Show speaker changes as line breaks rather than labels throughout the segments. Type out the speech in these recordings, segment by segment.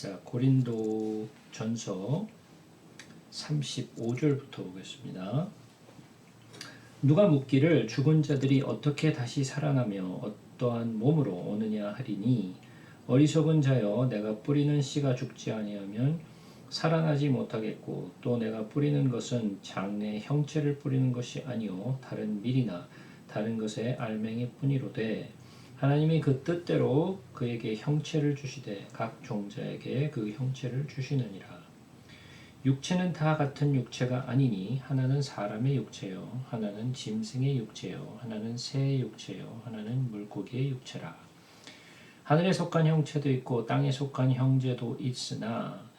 자, 고린도 전서 35절부터 보겠습니다. 누가 묻기를 죽은 자들이 어떻게 다시 살아나며 어떠한 몸으로 오느냐 하리니 어리석은 자여 내가 뿌리는 씨가 죽지 아니하면 살아나지 못하겠고 또 내가 뿌리는 것은 장래 형체를 뿌리는 것이 아니요 다른 밀이나 다른 것의 알맹이 뿐이로되 하나님이 그 뜻대로 그에게 형체를 주시되 각 종자에게 그 형체를 주시느니라. 육체는 다 같은 육체가 아니니 하나는 사람의 육체요 하나는 짐승의 육체요 하나는 새의 육체요 하나는 물고기의 육체라. 하늘에 속한 형체도 있고 땅에 속한 형제도 있으나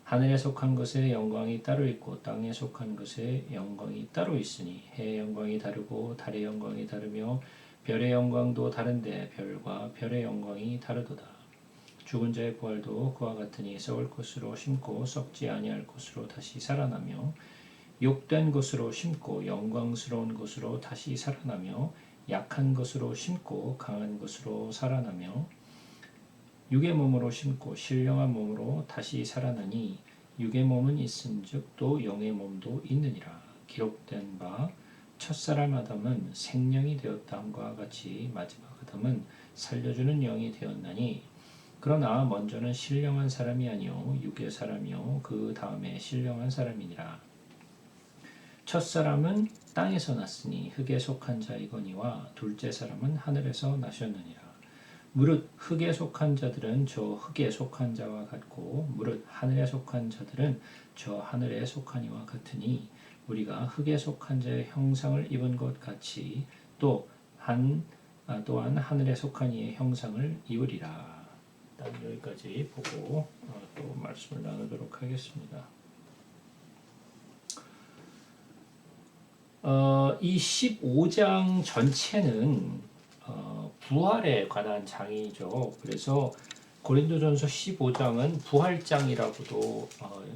하늘에 속한 것의 영광이 따로 있고 땅에 속한 것의 영광이 따로 있으니 해의 영광이 다르고 달의 영광이 다르며 별의 영광도 다른데 별과 별의 영광이 다르도다. 죽은 자의 부활도 그와 같으니 썩을 것으로 심고 썩지 아니할 것으로 다시 살아나며 욕된 것으로 심고 영광스러운 것으로 다시 살아나며 약한 것으로 심고 강한 것으로 살아나며 육의 몸으로 심고 신령한 몸으로 다시 살아나니 육의 몸은 있은즉 또 영의 몸도 있느니라. 기록된 바 첫사람 아담은 생령이 되었다함과 같이 마지막 아담은 살려주는 영이 되었나니 그러나 먼저는 신령한 사람이 아니요 육의 사람이요 그 다음에 신령한 사람이니라. 첫사람은 땅에서 났으니 흙에 속한 자이거니와 둘째 사람은 하늘에서 나셨느니라. 무릇 흙에 속한 자들은 저 흙에 속한 자와 같고 무릇 하늘에 속한 자들은 저 하늘에 속하니와 같으니 우리가 흙에 속한 자의 형상을 입은 것 같이 또한 하늘에 속한 이의 형상을 입으리라. 일단 여기까지 보고 또 말씀을 나누도록 하겠습니다. 이 15장 전체는 부활에 관한 장이죠. 그래서 고린도전서 15장은 부활장이라고도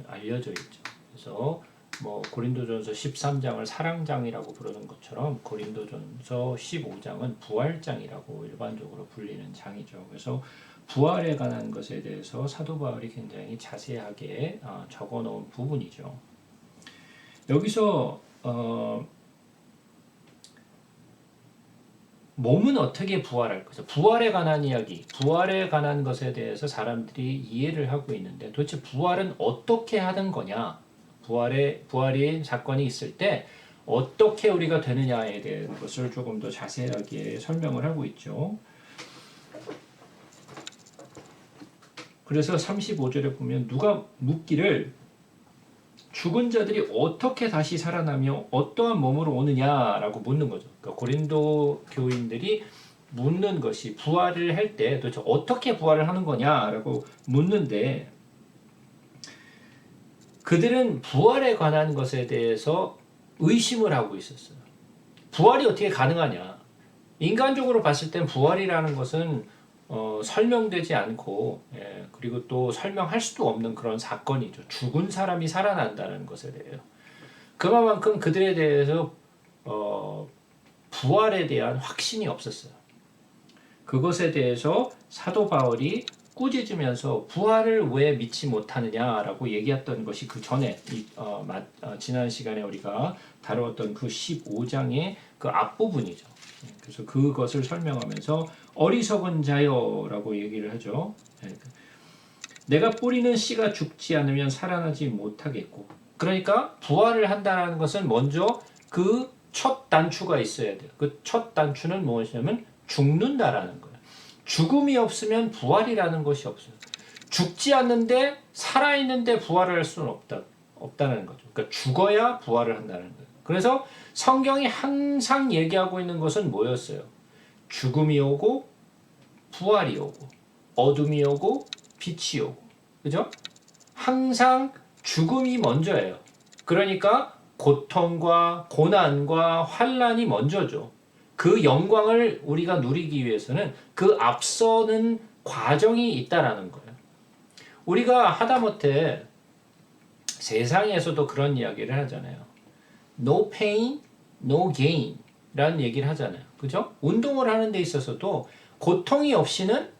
알려져 있죠. 그래서 고린도전서 13장을 사랑장이라고 부르는 것처럼 고린도전서 15장은 부활장이라고 일반적으로 불리는 장이죠. 그래서 부활에 관한 것에 대해서 사도 바울이 굉장히 자세하게 적어 놓은 부분이죠. 여기서 몸은 어떻게 부활할 것이죠? 부활에 관한 이야기, 부활에 관한 것에 대해서 사람들이 이해를 하고 있는데 도대체 부활은 어떻게 하는 거냐? 부활의 사건이 있을 때 어떻게 우리가 되느냐에 대한 것을 조금 더 자세하게 설명을 하고 있죠. 그래서 35절에 보면 누가 묻기를 죽은 자들이 어떻게 다시 살아나며 어떠한 몸으로 오느냐라고 묻는 거죠. 그러니까 고린도 교인들이 묻는 것이 부활을 할 때 도대체 어떻게 부활을 하는 거냐라고 묻는데 그들은 부활에 관한 것에 대해서 의심을 하고 있었어요. 부활이 어떻게 가능하냐? 인간적으로 봤을 땐 부활이라는 것은 설명되지 않고 그리고 또 설명할 수도 없는 그런 사건이죠. 죽은 사람이 살아난다는 것에 대해서 그만큼 그들에 대해서 부활에 대한 확신이 없었어요. 그것에 대해서 사도 바울이 꾸짖으면서 부활을 왜 믿지 못하느냐라고 얘기했던 것이 그 전에 지난 시간에 우리가 다루었던 그 15장의 그 앞부분이죠. 그래서 그것을 설명하면서 어리석은 자여라고 얘기를 하죠. 내가 뿌리는 씨가 죽지 않으면 살아나지 못하겠고 그러니까 부활을 한다는 것은 먼저 그 첫 단추가 있어야 돼요. 그 첫 단추는 무엇이냐면 죽는다라는 거예요. 죽음이 없으면 부활이라는 것이 없어요. 죽지 않는데 살아있는데 부활을 할 수는 없다는 거죠. 그러니까 죽어야 부활을 한다는 거예요. 그래서 성경이 항상 얘기하고 있는 것은 뭐였어요? 죽음이 오고 부활이 오고 어둠이 오고 빛이 오고 그죠? 항상 죽음이 먼저예요. 그러니까 고통과 고난과 환난이 먼저죠. 그 영광을 우리가 누리기 위해서는 그 앞서는 과정이 있다라는 거예요. 우리가 하다못해 세상에서도 그런 이야기를 하잖아요. No pain, no gain 라는 얘기를 하잖아요. 그죠? 운동을 하는 데 있어서도 고통이 없이는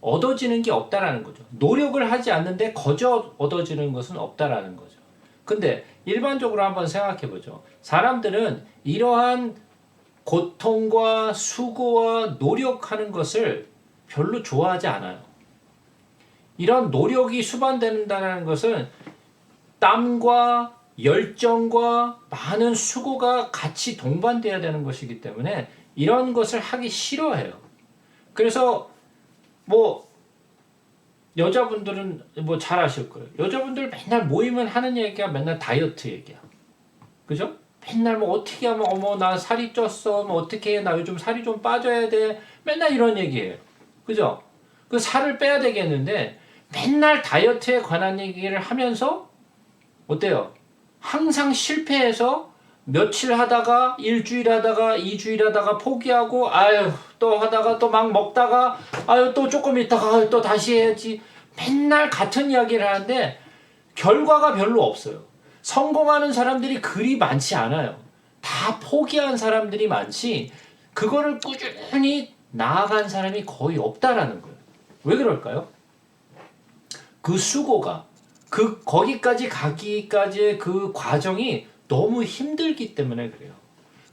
얻어지는 게 없다라는 거죠. 노력을 하지 않는데 거저 얻어지는 것은 없다라는 거죠. 근데 일반적으로 한번 생각해 보죠. 사람들은 이러한 고통과 수고와 노력하는 것을 별로 좋아하지 않아요. 이런 노력이 수반된다는 것은 땀과 열정과 많은 수고가 같이 동반돼야 되는 것이기 때문에 이런 것을 하기 싫어해요. 그래서 뭐 여자분들은 뭐 잘 아실 거예요. 여자분들 맨날 모이면 하는 얘기가 맨날 다이어트 얘기야. 그죠? 맨날 뭐 어떻게 하면 어머 나 살이 쪘어. 뭐 어떻게 해. 나 요즘 살이 좀 빠져야 돼. 맨날 이런 얘기예요. 그죠? 그 살을 빼야 되겠는데 맨날 다이어트에 관한 얘기를 하면서 어때요? 항상 실패해서 며칠 하다가 일주일 하다가 2주일 하다가 포기하고 아유 또 하다가 또 막 먹다가 아유 또 조금 있다가 아유 또 다시 해야지 맨날 같은 이야기를 하는데 결과가 별로 없어요. 성공하는 사람들이 그리 많지 않아요. 다 포기한 사람들이 많지 그거를 꾸준히 나아간 사람이 거의 없다라는 거예요. 왜 그럴까요? 그 수고가 거기까지 가기까지의 그 과정이 너무 힘들기 때문에 그래요.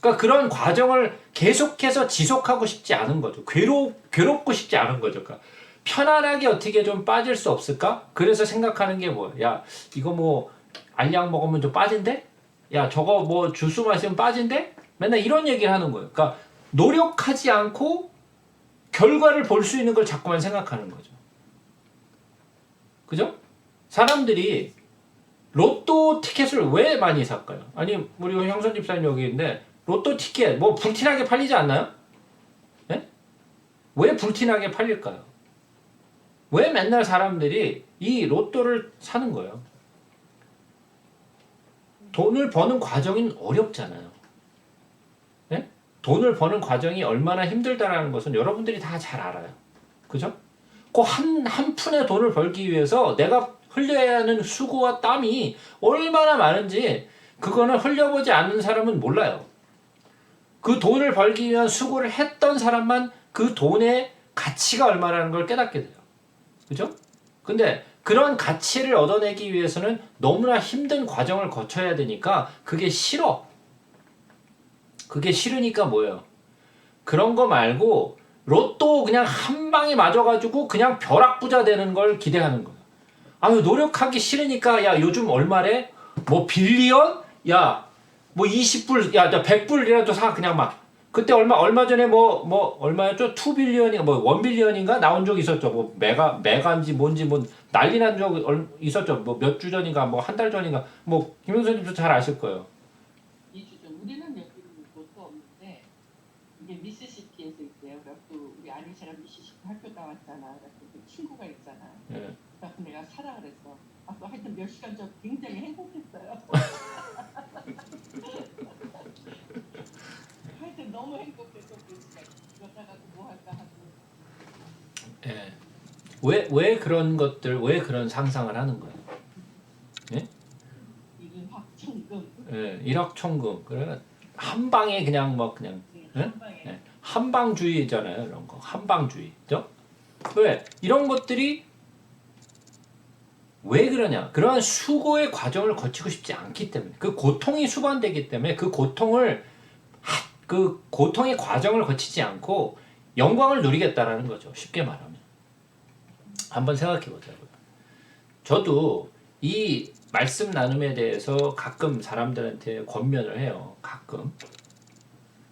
그러니까 그런 과정을 계속해서 지속하고 싶지 않은 거죠. 괴롭고 싶지 않은 거죠. 그러니까 편안하게 어떻게 좀 빠질 수 없을까? 그래서 생각하는 게 뭐야? 야, 이거 뭐 알약 먹으면 좀 빠진대? 야, 저거 뭐 주스 마시면 빠진대? 맨날 이런 얘기를 하는 거예요. 그러니까 노력하지 않고 결과를 볼 수 있는 걸 자꾸만 생각하는 거죠. 그죠? 사람들이 로또 티켓을 왜 많이 살까요? 아니 우리 형선 집사님 여기 있는데 로또 티켓 뭐 불티나게 팔리지 않나요? 네? 왜 불티나게 팔릴까요? 왜 맨날 사람들이 이 로또를 사는 거예요? 돈을 버는 과정이 어렵잖아요. 네? 돈을 버는 과정이 얼마나 힘들다라는 것은 여러분들이 다 잘 알아요. 그죠? 그 한 푼의 돈을 벌기 위해서 내가 흘려야 하는 수고와 땀이 얼마나 많은지 그거는 흘려보지 않는 사람은 몰라요. 그 돈을 벌기 위한 수고를 했던 사람만 그 돈의 가치가 얼마라는 걸 깨닫게 돼요. 그죠? 근데 그런 가치를 얻어내기 위해서는 너무나 힘든 과정을 거쳐야 되니까 그게 싫어. 그게 싫으니까 뭐예요? 그런 거 말고 로또 그냥 한 방에 맞아가지고 그냥 벼락부자 되는 걸 기대하는 거예요. 아유 노력하기 싫으니까 야 요즘 얼마래? 뭐 빌리언? 야 뭐 20불 야 100불이라도 사 그냥 막 그때 얼마 전에 뭐 얼마였죠? 2빌리언인가 뭐 1빌리언인가 나온 적 있었죠. 뭐 메가인지 뭔지 뭐 난리 난 적 있었죠. 뭐 몇 주 전인가 뭐 한 달 전인가 뭐 김영선님도 잘 아실 거예요.
2주 전 우리는 여기는 로또 없는데 이게 미시시피에서 있대요. 그래갖고 우리 아니처럼 미시시피 학교 나왔잖아. 그래갖고 그 친구가 있잖아.
예.
그래갖고 내가 사라 그랬어. 아까 하여튼 몇 시간 전 굉장히 행복했어요. 하여튼 너무 행복해서 그 시간 이거 사갖고 뭐 할까 하고.
예. 왜 그런 것들 왜 그런 상상을 하는 거예요? 예?
일확천금.
예, 일확천금. 그래 한 방에 그냥 뭐 그냥 예?
한 방에.
예. 한방주의잖아요. 이런 거. 한방주의. 그죠? 왜? 이런 것들이 왜 그러냐? 그러한 수고의 과정을 거치고 싶지 않기 때문에 그 고통이 수반되기 때문에 그 고통의 과정을 거치지 않고 영광을 누리겠다라는 거죠. 쉽게 말하면. 한번 생각해 보자고요. 저도 이 말씀 나눔에 대해서 가끔 사람들한테 권면을 해요. 가끔.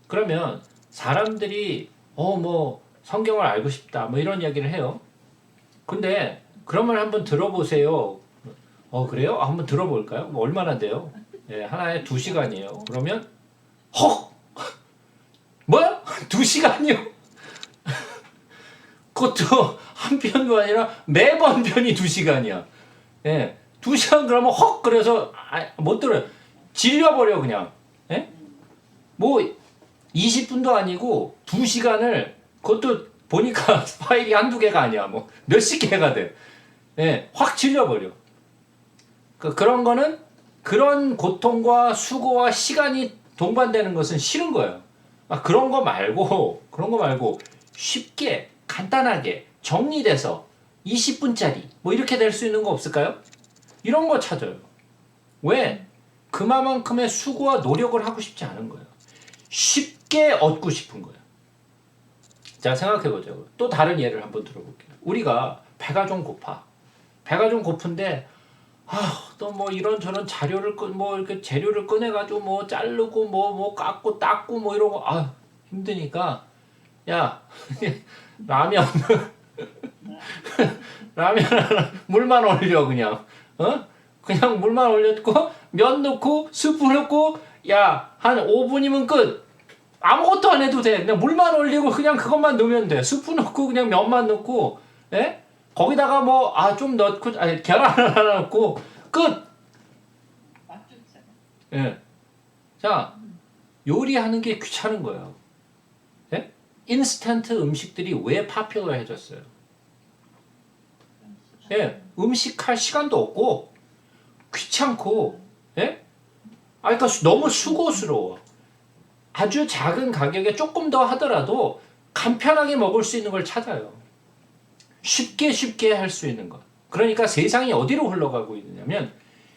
그러면 사람들이 뭐 성경을 알고 싶다 뭐 이런 이야기를 해요. 근데 그러면 한번 들어보세요. 그래요? 한번 들어볼까요? 뭐 얼마나 돼요? 예, 하나에 2시간이에요. 그러면 헉! 뭐야? 2시간이요? 그것도 한 편도 아니라 매번 편이 2시간이야. 예, 2시간 그러면 헉! 그래서 못 들어요. 질려버려 그냥. 예? 뭐 20분도 아니고 2시간을 그것도 보니까 파일이 한두 개가 아니야. 뭐 몇십 개가 돼. 예, 확 질려버려. 그런 거는 그런 고통과 수고와 시간이 동반되는 것은 싫은 거예요. 그런 거 말고 쉽게 간단하게 정리돼서 20분짜리 뭐 이렇게 될 수 있는 거 없을까요? 이런 거 찾아요. 왜? 그만큼의 수고와 노력을 하고 싶지 않은 거예요. 쉽게 얻고 싶은 거예요. 자, 생각해보자고. 또 다른 예를 한번 들어볼게요. 우리가 배가 좀 고파. 배가 좀 고픈데 또 뭐 이런저런 자료를 뭐 이렇게 재료를 꺼내가지고 뭐 자르고 뭐 깎고 닦고 뭐 이러고 힘드니까 야 라면 라면 하나 물만 올려 그냥 그냥 물만 올렸고 면 넣고 스프 넣고 야 한 5분이면 끝. 아무것도 안 해도 돼. 그냥 물만 올리고 그냥 그것만 넣으면 돼. 스프 넣고 그냥 면만 넣고 예? 거기다가 뭐 좀 넣고 계란 하나 넣고 끝. 예. 자, 요리하는 게 귀찮은 거예요. 예? 인스턴트 음식들이 왜 파퓰러해졌어요? 예, 음식할 시간도 없고 귀찮고, 예? 그러니까 너무 수고스러워. 아주 작은 가격에 조금 더 하더라도 간편하게 먹을 수 있는 걸 찾아요. 쉽게 할 수 있는 것. 그러니까 세상이 어디로 흘러가고 있느냐면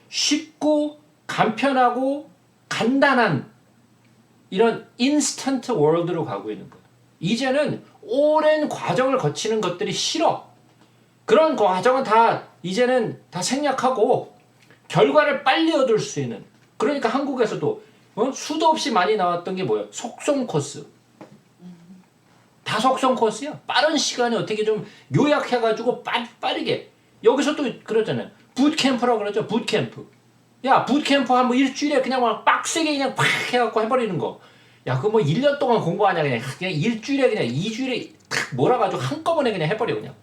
쉽고 간편하고 간단한 이런 인스턴트 월드로 가고 있는 거예요. 이제는 오랜 과정을 거치는 것들이 싫어. 그런 과정은 다 이제는 다 생략하고 결과를 빨리 얻을 수 있는. 그러니까 한국에서도 수도 없이 많이 나왔던 게 뭐예요? 속성 코스. 다 속성 코스야. 빠른 시간에 어떻게 좀 요약해가지고 빠르게. 여기서 또 그러잖아요. 붓캠프라고 그러죠. 붓캠프. 야, 붓캠프 한 뭐 일주일에 그냥 막 빡세게 그냥 팍 해갖고 해버리는 거. 야, 그거 뭐 1년 동안 공부하냐, 그냥 일주일에 그냥 2주일에 탁 몰아가지고 한꺼번에 그냥 해버려, 그냥.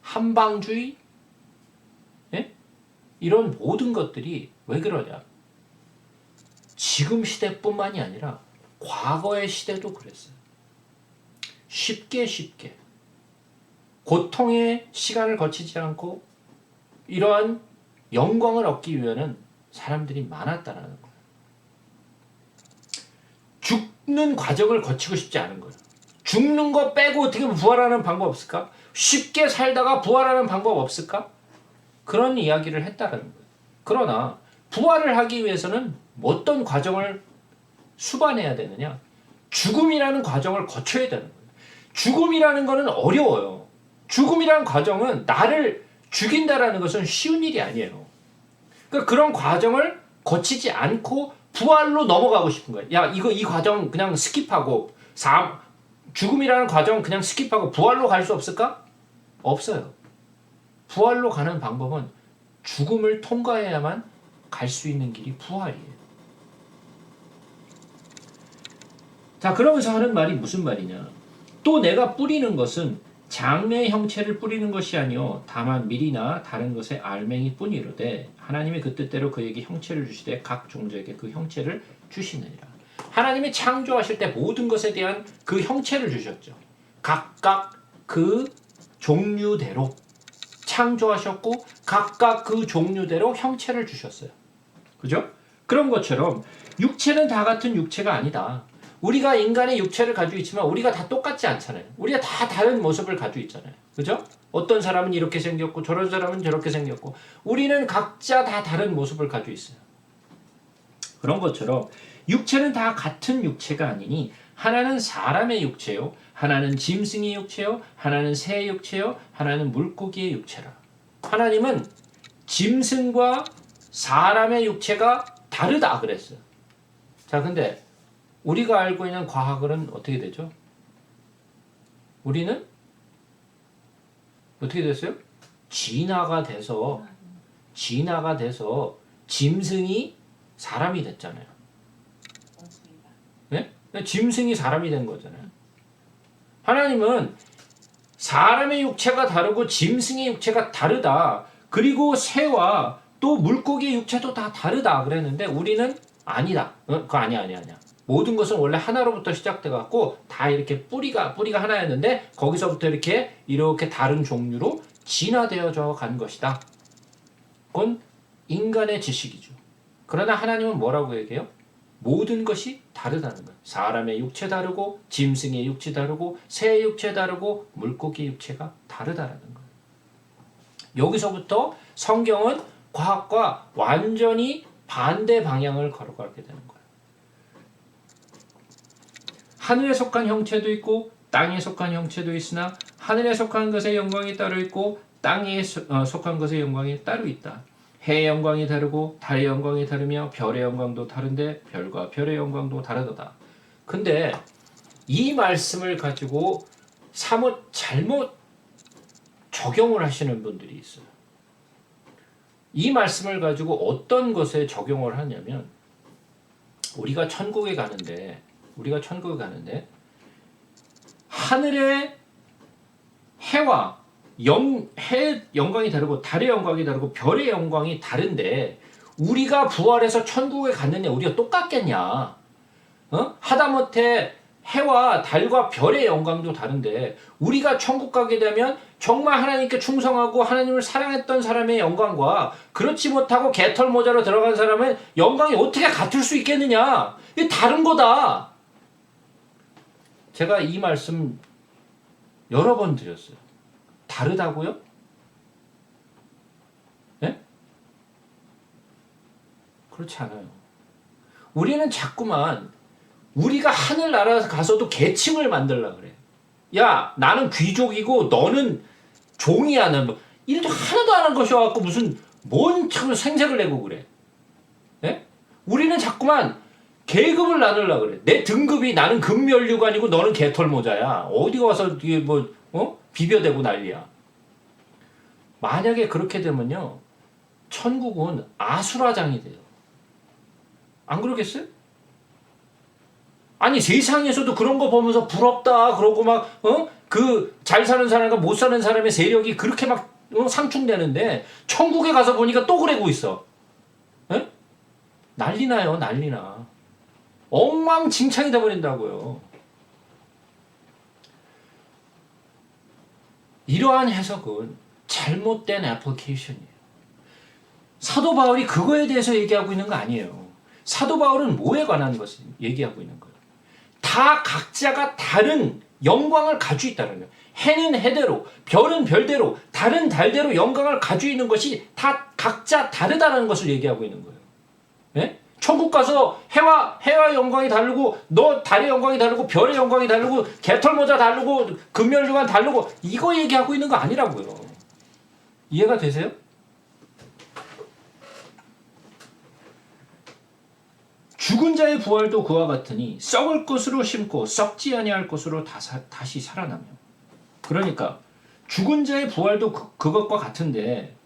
한방주의? 예? 이런 모든 것들이 왜 그러냐? 지금 시대뿐만이 아니라 과거의 시대도 그랬어요. 쉽게. 고통의 시간을 거치지 않고 이러한 영광을 얻기 위해서는 사람들이 많았다는 거예요. 죽는 과정을 거치고 싶지 않은 거예요. 죽는 거 빼고 어떻게 부활하는 방법 없을까? 쉽게 살다가 부활하는 방법 없을까? 그런 이야기를 했다는 거예요. 그러나 부활을 하기 위해서는 어떤 과정을 수반해야 되느냐? 죽음이라는 과정을 거쳐야 되는 거예요. 죽음이라는 거는 어려워요. 죽음이라는 과정은 나를 죽인다라는 것은 쉬운 일이 아니에요. 그러니까 그런 과정을 거치지 않고 부활로 넘어가고 싶은 거예요. 야, 이 과정 그냥 스킵하고 죽음이라는 과정 그냥 스킵하고 부활로 갈 수 없을까? 없어요. 부활로 가는 방법은 죽음을 통과해야만 갈 수 있는 길이 부활이에요. 자, 그러면서 하는 말이 무슨 말이냐? 또 내가 뿌리는 것은 장래의 형체를 뿌리는 것이 아니요 다만 밀이나 다른 것의 알맹이 뿐이로되 하나님이 그 뜻대로 그에게 형체를 주시되 각 종자에게 그 형체를 주시느니라. 하나님이 창조하실 때 모든 것에 대한 그 형체를 주셨죠. 각각 그 종류대로 창조하셨고 각각 그 종류대로 형체를 주셨어요. 그죠? 그런 것처럼 육체는 다 같은 육체가 아니다. 우리가 인간의 육체를 가지고 있지만 우리가 다 똑같지 않잖아요. 우리가 다 다른 모습을 가지고 있잖아요. 그죠? 어떤 사람은 이렇게 생겼고 저런 사람은 저렇게 생겼고 우리는 각자 다 다른 모습을 가지고 있어요. 그런 것처럼 육체는 다 같은 육체가 아니니 하나는 사람의 육체요, 하나는 짐승의 육체요, 하나는 새의 육체요, 하나는 물고기의 육체라. 하나님은 짐승과 사람의 육체가 다르다 그랬어요. 자, 근데 우리가 알고 있는 과학은 어떻게 되죠? 우리는 어떻게 됐어요? 진화가 돼서 짐승이 사람이 됐잖아요. 네? 짐승이 사람이 된 거잖아요. 하나님은 사람의 육체가 다르고 짐승의 육체가 다르다. 그리고 새와 또 물고기의 육체도 다 다르다 그랬는데 우리는 아니다. 그거 아니야. 모든 것은 원래 하나로부터 시작돼 갖고 다 이렇게 뿌리가 하나였는데 거기서부터 이렇게 다른 종류로 진화되어져 간 것이다. 그건 인간의 지식이죠. 그러나 하나님은 뭐라고 얘기해요? 모든 것이 다르다는 거예요. 사람의 육체 다르고 짐승의 육체 다르고 새의 육체 다르고 물고기 육체가 다르다라는 거예요. 여기서부터 성경은 과학과 완전히 반대 방향을 걸어가게 되는 거예요. 하늘에 속한 형체도 있고 땅에 속한 형체도 있으나 하늘에 속한 것의 영광이 따로 있고 땅에 속한 것의 영광이 따로 있다. 해의 영광이 다르고 달의 영광이 다르며 별의 영광도 다른데 별과 별의 영광도 다르다. 근데 이 말씀을 가지고 사뭇 잘못 적용을 하시는 분들이 있어요. 이 말씀을 가지고 어떤 것에 적용을 하냐면 우리가 천국에 가는데 하늘의 해와 해의 영광이 다르고 달의 영광이 다르고 별의 영광이 다른데 우리가 부활해서 천국에 갔느냐 우리가 똑같겠냐? 하다못해 해와 달과 별의 영광도 다른데 우리가 천국 가게 되면 정말 하나님께 충성하고 하나님을 사랑했던 사람의 영광과 그렇지 못하고 개털 모자로 들어간 사람의 영광이 어떻게 같을 수 있겠느냐? 이게 다른 거다. 제가 이 말씀 여러 번 드렸어요. 다르다고요? 네? 그렇지 않아요. 우리는 자꾸만 우리가 하늘나라 가서도 계층을 만들려고 그래. 야, 나는 귀족이고 너는 종이야. 뭐 일도 하나도 안 한 것이어갖고 무슨 뭔 생색을 내고 그래. 네? 우리는 자꾸만 계급을 나누려고 그래. 내 등급이 나는 금면류관이고 너는 개털모자야. 어디 가서 이게 비벼대고 난리야. 만약에 그렇게 되면요. 천국은 아수라장이 돼요. 안 그러겠어요? 아니 세상에서도 그런 거 보면서 부럽다 그러고 막 그 잘 사는 사람과 못 사는 사람의 세력이 그렇게 막 상충되는데 천국에 가서 보니까 또 그러고 있어. 에? 난리나요, 난리나. 엉망진창이 돼버린다고요. 이러한 해석은 잘못된 애플리케이션이에요. 사도 바울이 그거에 대해서 얘기하고 있는 거 아니에요. 사도 바울은 뭐에 관한 것을 얘기하고 있는 거예요. 다 각자가 다른 영광을 가지고 있다는 거예요. 해는 해대로, 별은 별대로, 달은 달대로 영광을 가지고 있는 것이 다 각자 다르다는 것을 얘기하고 있는 거예요. 네? 천국 가서 해와 영광이 다르고 너 달의 영광이 다르고 별의 영광이 다르고 개털모자 다르고 금면류관 다르고 이거 얘기하고 있는 거 아니라고요. 이해가 되세요? 죽은 자의 부활도 그와 같으니 썩을 것으로 심고 썩지 아니할 것으로 다시 살아나며. 그러니까 죽은 자의 부활도 그것과 같은데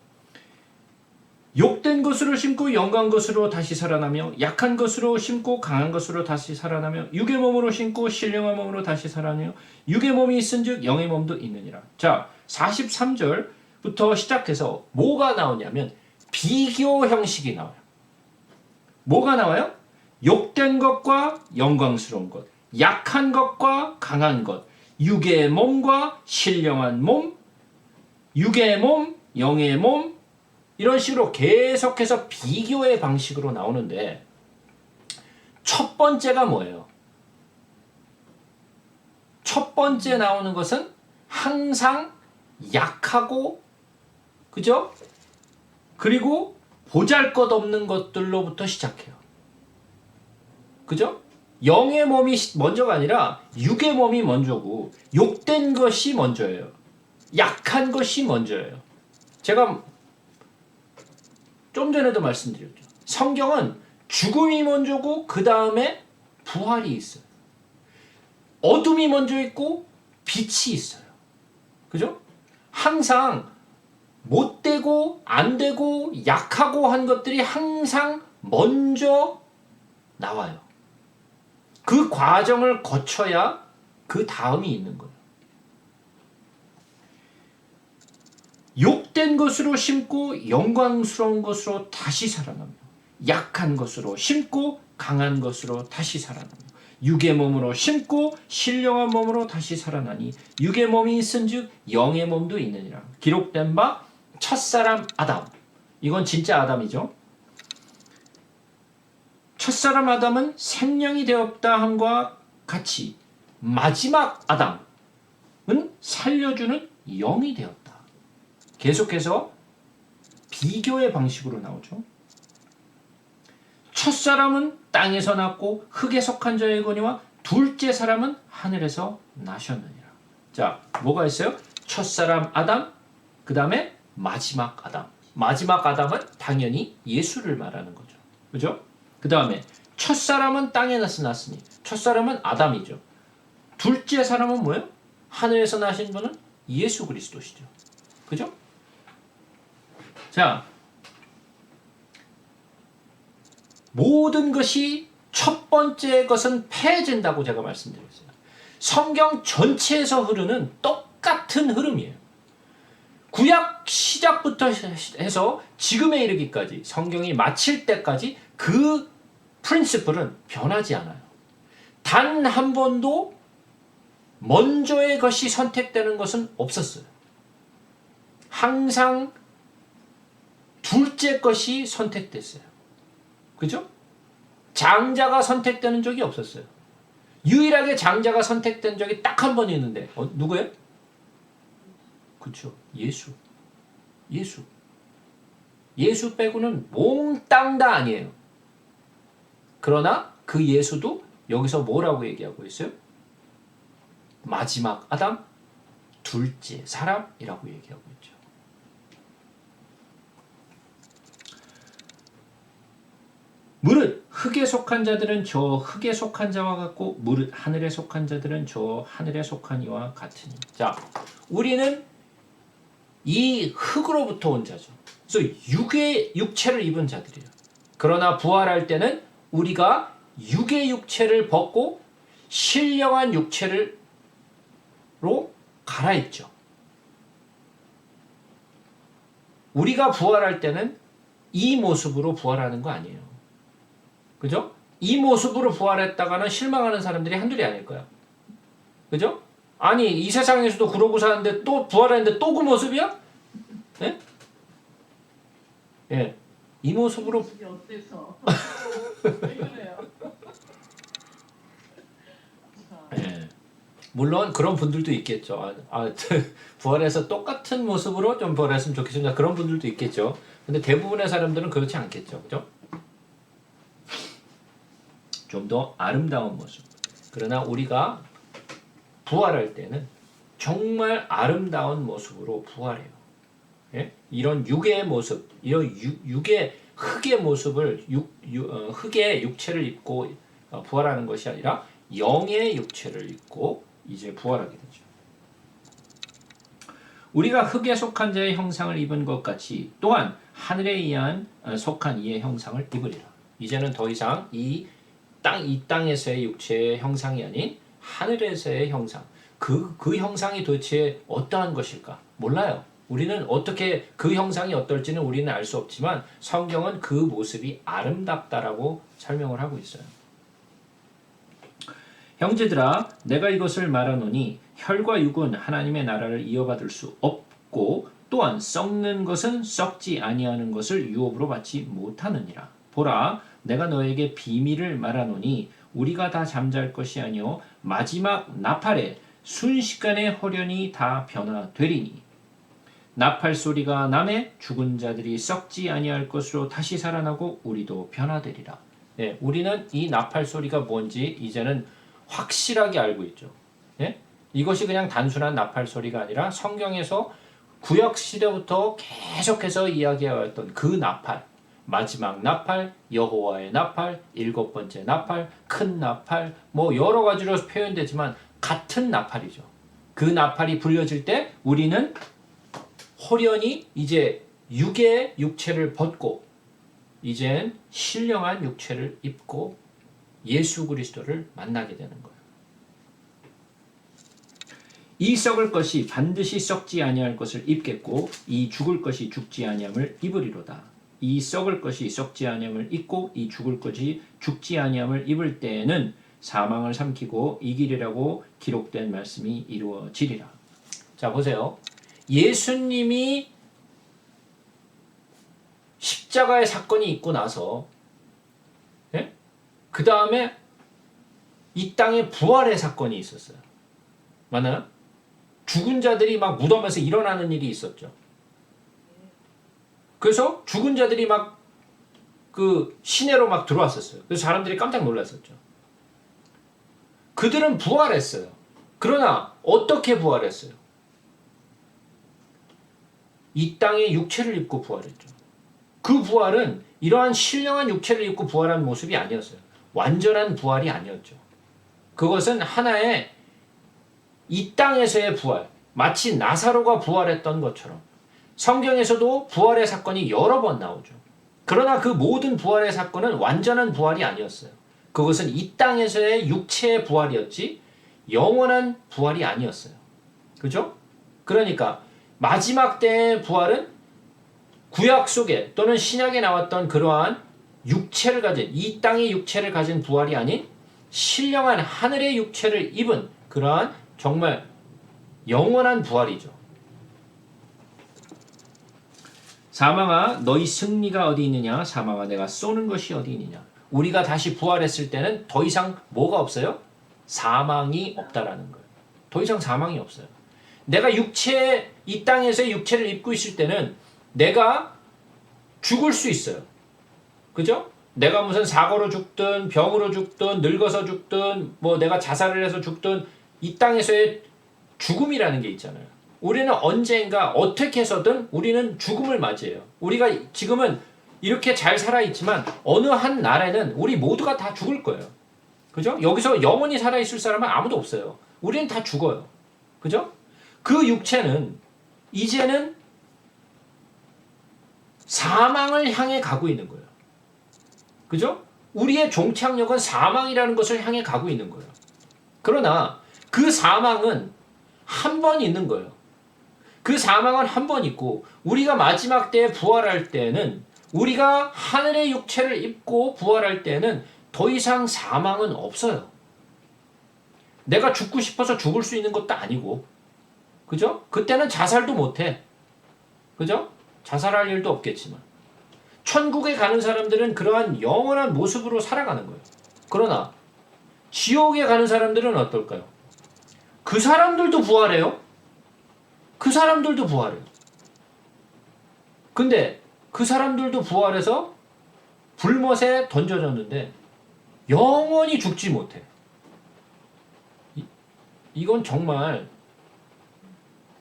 욕된 것으로 심고 영광 것으로 다시 살아나며 약한 것으로 심고 강한 것으로 다시 살아나며 육의 몸으로 심고 신령한 몸으로 다시 살아나며 육의 몸이 있은즉 영의 몸도 있느니라. 자, 43절부터 시작해서 뭐가 나오냐면 비교 형식이 나와요. 뭐가 나와요? 욕된 것과 영광스러운 것, 약한 것과 강한 것, 육의 몸과 신령한 몸, 육의 몸, 영의 몸, 이런 식으로 계속해서 비교의 방식으로 나오는데 첫 번째가 뭐예요? 첫 번째 나오는 것은 항상 약하고, 그죠? 그리고 보잘것없는 것들로부터 시작해요. 그죠? 영의 몸이 먼저가 아니라 육의 몸이 먼저고 욕된 것이 먼저예요. 약한 것이 먼저예요. 제가 좀 전에도 말씀드렸죠. 성경은 죽음이 먼저고 그 다음에 부활이 있어요. 어둠이 먼저 있고 빛이 있어요. 그죠? 항상 못되고 안되고 약하고 한 것들이 항상 먼저 나와요. 그 과정을 거쳐야 그 다음이 있는 거예요. 욕된 것으로 심고 영광스러운 것으로 다시 살아나며 약한 것으로 심고 강한 것으로 다시 살아나며 육의 몸으로 심고 신령한 몸으로 다시 살아나니 육의 몸이 있은즉 영의 몸도 있느니라. 기록된 바 첫사람 아담. 이건 진짜 아담이죠. 첫사람 아담은 생명이 되었다 함과 같이 마지막 아담은 살려주는 영이 되었다. 계속해서 비교의 방식으로 나오죠. 첫사람은 땅에서 났고 흙에 속한 자의 거니와 둘째 사람은 하늘에서 나셨느니라. 자, 뭐가 있어요? 첫사람 아담, 그 다음에 마지막 아담. 마지막 아담은 당연히 예수를 말하는 거죠. 그죠? 그 다음에 첫사람은 땅에서 났으니 첫사람은 아담이죠. 둘째 사람은 뭐예요? 하늘에서 나신 분은 예수 그리스도시죠. 그죠? 자, 모든 것이 첫 번째 것은 패해진다고 제가 말씀드렸어요. 성경 전체에서 흐르는 똑같은 흐름이에요. 구약 시작부터 해서 지금에 이르기까지 성경이 마칠 때까지 그 프린시플은 변하지 않아요. 단 한 번도 먼저의 것이 선택되는 것은 없었어요. 항상 둘째 것이 선택됐어요. 그죠? 장자가 선택되는 적이 없었어요. 유일하게 장자가 선택된 적이 딱 한 번 있는데 누구예요? 그렇죠. 예수. 예수 빼고는 몽땅 다 아니에요. 그러나 그 예수도 여기서 뭐라고 얘기하고 있어요? 마지막 아담, 둘째 사람이라고 얘기하고 있죠. 무릇 흙에 속한 자들은 저 흙에 속한 자와 같고 무릇 하늘에 속한 자들은 저 하늘에 속한 이와 같으니. 자, 우리는 이 흙으로부터 온 자죠. 그래서 육의 육체를 입은 자들이에요. 그러나 부활할 때는 우리가 육의 육체를 벗고 신령한 육체로 갈아입죠. 우리가 부활할 때는 이 모습으로 부활하는 거 아니에요. 그죠? 이 모습으로 부활했다가는 실망하는 사람들이 한둘이 아닐 거야. 그죠? 아니, 이 세상에서도 그러고 사는데 또 부활했는데 또 그 모습이야? 예? 예. 이 모습으로.
모습이 어때서? 왜 그래요?
예. 물론 그런 분들도 있겠죠. 부활해서 똑같은 모습으로 좀 부활했으면 좋겠습니다. 그런 분들도 있겠죠. 근데 대부분의 사람들은 그렇지 않겠죠. 그죠? 좀 더 아름다운 모습. 그러나 우리가 부활할 때는 정말 아름다운 모습으로 부활해요. 예? 이런 육의 모습, 이런 육의 흙의 모습을 흙의 육체를 입고 부활하는 것이 아니라 영의 육체를 입고 이제 부활하게 되죠. 우리가 흙에 속한 자의 형상을 입은 것 같이 또한 하늘에 의한 속한 이의 형상을 입으리라. 이제는 더 이상 이 땅에서의 육체의 형상이 아닌 하늘에서의 형상. 그 형상이 도대체 어떠한 것일까? 몰라요. 우리는 어떻게 그 형상이 어떨지는 우리는 알 수 없지만 성경은 그 모습이 아름답다라고 설명을 하고 있어요. 형제들아, 내가 이것을 말하노니 혈과 육은 하나님의 나라를 이어받을 수 없고 또한 썩는 것은 썩지 아니하는 것을 유업으로 받지 못하느니라. 보라, 내가 너에게 비밀을 말하노니 우리가 다 잠잘 것이 아니요 마지막 나팔에 순식간에 홀연히 다 변화되리니 나팔 소리가 나매 죽은 자들이 썩지 아니할 것으로 다시 살아나고 우리도 변화되리라. 네, 우리는 이 나팔 소리가 뭔지 이제는 확실하게 알고 있죠. 네? 이것이 그냥 단순한 나팔 소리가 아니라 성경에서 구약 시대부터 계속해서 이야기해왔던 그 나팔, 마지막 나팔, 여호와의 나팔, 일곱 번째 나팔, 큰 나팔, 뭐 여러 가지로 표현되지만 같은 나팔이죠. 그 나팔이 불려질 때 우리는 홀연히 이제 육의 육체를 벗고 이젠 신령한 육체를 입고 예수 그리스도를 만나게 되는 거예요. 이 썩을 것이 반드시 썩지 아니할 것을 입겠고 이 죽을 것이 죽지 아니함을 입으리로다. 이 썩을 것이 썩지 아니함을 입고 이 죽을 것이 죽지 아니함을 입을 때에는 사망을 삼키고 이기리라고 기록된 말씀이 이루어지리라. 자, 보세요. 예수님이 십자가의 사건이 있고 나서 그 다음에 이 땅에 부활의 사건이 있었어요. 맞나요? 죽은 자들이 막 무덤에서 일어나는 일이 있었죠. 그래서 죽은 자들이 막 그 시내로 막 들어왔었어요. 그래서 사람들이 깜짝 놀랐었죠. 그들은 부활했어요. 그러나 어떻게 부활했어요? 이 땅의 육체를 입고 부활했죠. 그 부활은 이러한 신령한 육체를 입고 부활한 모습이 아니었어요. 완전한 부활이 아니었죠. 그것은 하나의 이 땅에서의 부활, 마치 나사로가 부활했던 것처럼 성경에서도 부활의 사건이 여러 번 나오죠. 그러나 그 모든 부활의 사건은 완전한 부활이 아니었어요. 그것은 이 땅에서의 육체의 부활이었지 영원한 부활이 아니었어요. 그죠? 그러니까 마지막 때의 부활은 구약 속에 또는 신약에 나왔던 그러한 육체를 가진 이 땅의 육체를 가진 부활이 아닌 신령한 하늘의 육체를 입은 그러한 정말 영원한 부활이죠. 사망아 너희 승리가 어디 있느냐? 사망아 내가 쏘는 것이 어디 있느냐? 우리가 다시 부활했을 때는 더 이상 뭐가 없어요? 사망이 없다라는 거예요. 더 이상 사망이 없어요. 내가 이 땅에서의 육체를 입고 있을 때는 내가 죽을 수 있어요. 그죠? 내가 무슨 사고로 죽든 병으로 죽든 늙어서 죽든 뭐 내가 자살을 해서 죽든 이 땅에서의 죽음이라는 게 있잖아요. 우리는 언젠가 어떻게 해서든 우리는 죽음을 맞이해요. 우리가 지금은 이렇게 잘 살아있지만 어느 한 날에는 우리 모두가 다 죽을 거예요. 그죠? 여기서 영원히 살아있을 사람은 아무도 없어요. 우리는 다 죽어요. 그죠? 그 육체는 이제는 사망을 향해 가고 있는 거예요. 그죠? 우리의 종착역은 사망이라는 것을 향해 가고 있는 거예요. 그러나 그 사망은 한 번 있는 거예요. 그 사망은 한 번 있고 우리가 마지막 때에 부활할 때는 우리가 하늘의 육체를 입고 부활할 때는 더 이상 사망은 없어요. 내가 죽고 싶어서 죽을 수 있는 것도 아니고 그죠? 그때는 자살도 못해. 그죠? 자살할 일도 없겠지만 천국에 가는 사람들은 그러한 영원한 모습으로 살아가는 거예요. 그러나 지옥에 가는 사람들은 어떨까요? 그 사람들도 부활해요. 그 사람들도 부활해요. 근데 그 사람들도 부활해서 불못에 던져졌는데 영원히 죽지 못해. 이건 정말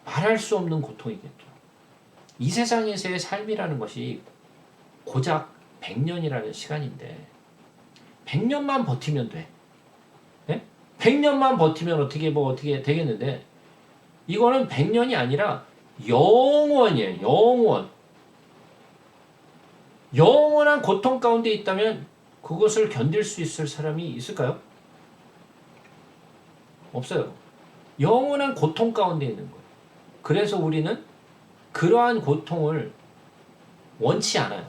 말할 수 없는 고통이겠죠. 이 세상에서의 삶이라는 것이 고작 100년이라는 시간인데 100년만 버티면 돼. 네? 100년만 버티면 어떻게 되겠는데 이거는 100년이 아니라 영원이에요. 영원. 영원한 고통 가운데 있다면 그것을 견딜 수 있을 사람이 있을까요? 없어요. 영원한 고통 가운데 있는 거예요. 그래서 우리는 그러한 고통을 원치 않아요.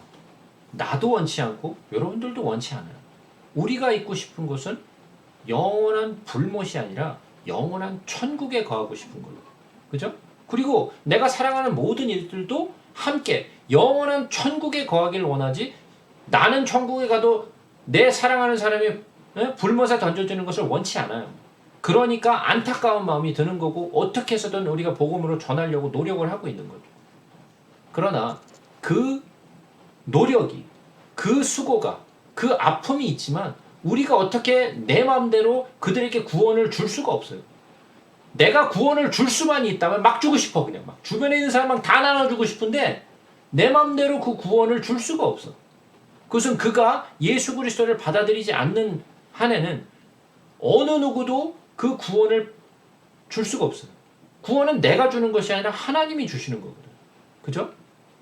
나도 원치 않고 여러분들도 원치 않아요. 우리가 있고 싶은 것은 영원한 불못이 아니라 영원한 천국에 거하고 싶은 거예요. 그죠? 그리고 내가 사랑하는 모든 일들도 함께 영원한 천국에 거하길 원하지 나는 천국에 가도 내 사랑하는 사람이 불못에 던져지는 것을 원치 않아요. 그러니까 안타까운 마음이 드는 거고 어떻게 해서든 우리가 복음으로 전하려고 노력을 하고 있는 거죠. 그러나 그 노력이 그 수고가 그 아픔이 있지만 우리가 어떻게 내 마음대로 그들에게 구원을 줄 수가 없어요. 내가 구원을 줄 수만 있다면 막 주고 싶어. 그냥 막 주변에 있는 사람만 다 나눠주고 싶은데 내 마음대로 그 구원을 줄 수가 없어. 그것은 그가 예수 그리스도를 받아들이지 않는 한에는 어느 누구도 그 구원을 줄 수가 없어요. 구원은 내가 주는 것이 아니라 하나님이 주시는 거거든. 그죠?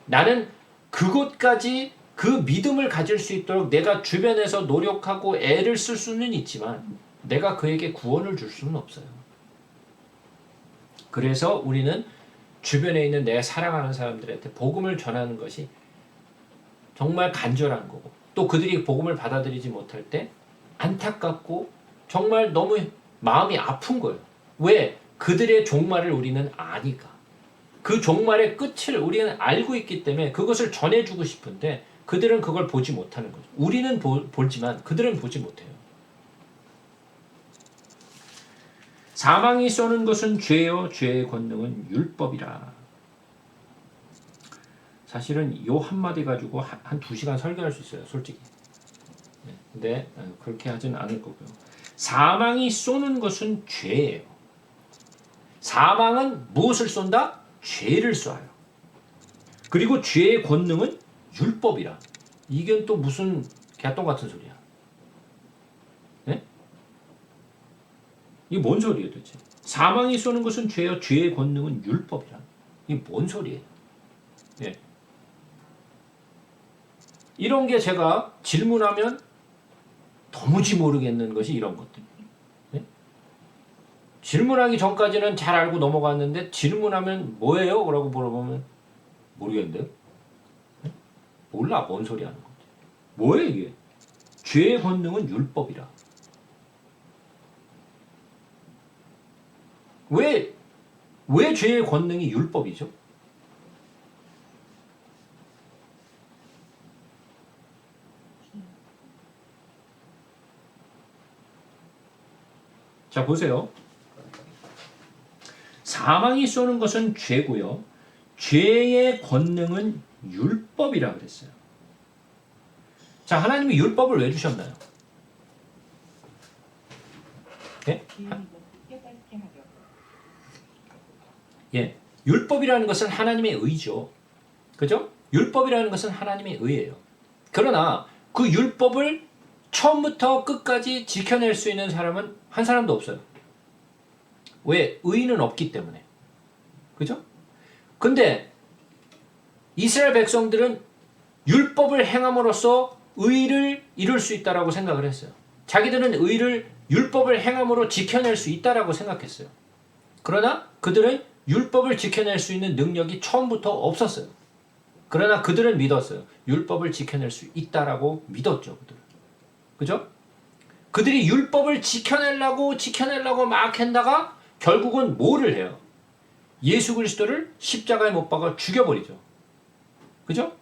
나는 그곳까지 그 믿음을 가질 수 있도록 내가 주변에서 노력하고 애를 쓸 수는 있지만 내가 그에게 구원을 줄 수는 없어요. 그래서 우리는 주변에 있는 내 사랑하는 사람들한테 복음을 전하는 것이 정말 간절한 거고 또 그들이 복음을 받아들이지 못할 때 안타깝고 정말 너무 마음이 아픈 거예요. 왜? 그들의 종말을 우리는 아니까. 그 종말의 끝을 우리는 알고 있기 때문에 그것을 전해주고 싶은데 그들은 그걸 보지 못하는 거죠. 우리는 보지만 그들은 보지 못해요. 사망이 쏘는 것은 죄요 죄의 권능은 율법이라. 사실은 요 한마디 가지고 한 2시간 설교할 수 있어요, 솔직히. 근데 그렇게 하진 않을 거고요. 사망이 쏘는 것은 죄예요. 사망은 무엇을 쏜다? 죄를 쏴요. 그리고 죄의 권능은 율법이라. 이게 또 무슨 개똥 같은 소리야? 네? 이게 뭔 소리예요, 도대체? 사망이 쏘는 것은 죄요, 죄의 권능은 율법이라. 이게 뭔 소리예요? 예. 이런 게 제가 질문하면 도무지 모르겠는 것이 이런 것들. 네? 질문하기 전까지는 잘 알고 넘어갔는데 질문하면 뭐예요? 라고 물어보면 모르겠는데요? 네? 몰라, 뭔 소리 하는 건지. 뭐예요 이게? 죄의 권능은 율법이라. 왜 죄의 권능이 율법이죠? 자, 보세요. 사망이 쏘는 것은 죄고요. 죄의 권능은 율법이라 그랬어요. 자, 하나님이 율법을 왜 주셨나요? 예? 예. 율법이라는 것은 하나님의 의죠. 그죠? 율법이라는 것은 하나님의 의예요. 그러나 그 율법을 처음부터 끝까지 지켜낼 수 있는 사람은 한 사람도 없어요. 왜? 의인은 없기 때문에. 그죠? 근데 이스라엘 백성들은 율법을 행함으로써 의를 이룰 수 있다라고 생각을 했어요. 자기들은 의를 율법을 행함으로 지켜낼 수 있다라고 생각했어요. 그러나 그들은 율법을 지켜낼 수 있는 능력이 처음부터 없었어요. 그러나 그들은 믿었어요. 율법을 지켜낼 수 있다라고 믿었죠. 그들은. 그죠? 그들이 율법을 지켜내려고 막 했다가 결국은 뭐를 해요? 예수 그리스도를 십자가에 못 박아 죽여버리죠. 그죠?